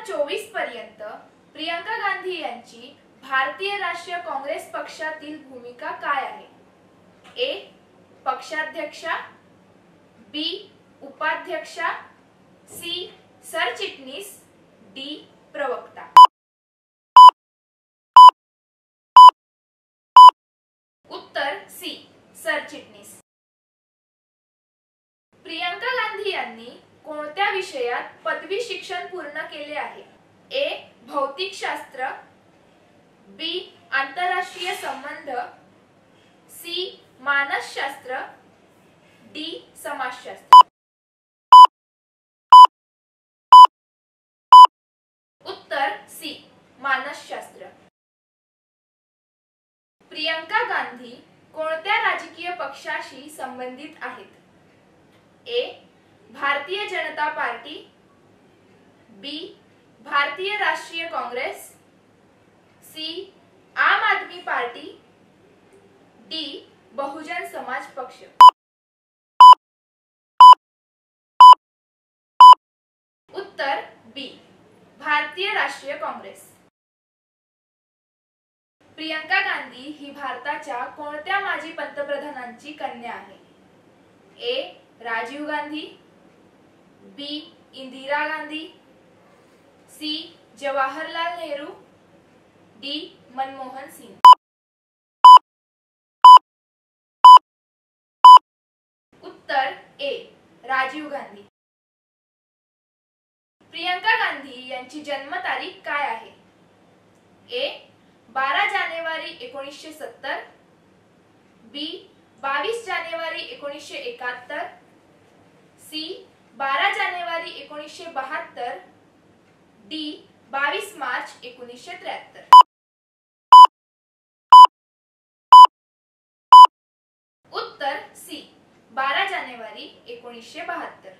2024 पर्यंत प्रियंका गांधी यांची भारतीय राष्ट्रीय काँग्रेस पक्षातील भूमिका काय आहे? ए. पक्षाध्यक्षा, बी. उपाध्यक्षा, सी. सरचिटणीस, डी. प्रवक्ता. उत्तर सी. सरचिटणीस. प्रियंका गांधी यांनी कोणत्या विषयात पदवी शिक्षण पूर्ण केले आहे? ए. भौतिकशास्त्र, बी. आंतरराष्ट्रीय संबंध, सी. मानसशास्त्र, डी. समाजशास्त्र. उत्तर सी. मानसशास्त्र. प्रियंका गांधी कोणत्या राजकीय पक्षाशी संबंधित आहेत? ए. भारतीय जनता पार्टी, बी. भारतीय राष्ट्रीय काँग्रेस, सी. आम आदमी पार्टी, डी. बहुजन समाज पक्ष. उत्तर बी. भारतीय राष्ट्रीय काँग्रेस. प्रियंका गांधी ही भारताच्या कोणत्या माजी पंतप्रधानांची कन्या आहे? ए. राजीव गांधी, बी. इंदिरा गांधी, सी. जवाहरलाल नेहरू, डी. मनमोहन सिंग. उत्तर ए. राजीव गांधी. प्रियंका गांधी यांची जन्मतारीख काय आहे? ए. 12 जानेवारी 1970, बी. 22 जानेवारी 1971, सी. 12 जानेवारी 1972, डी. 22 मार्च 1973. उत्तर सी. 12 जानेवारी 1972.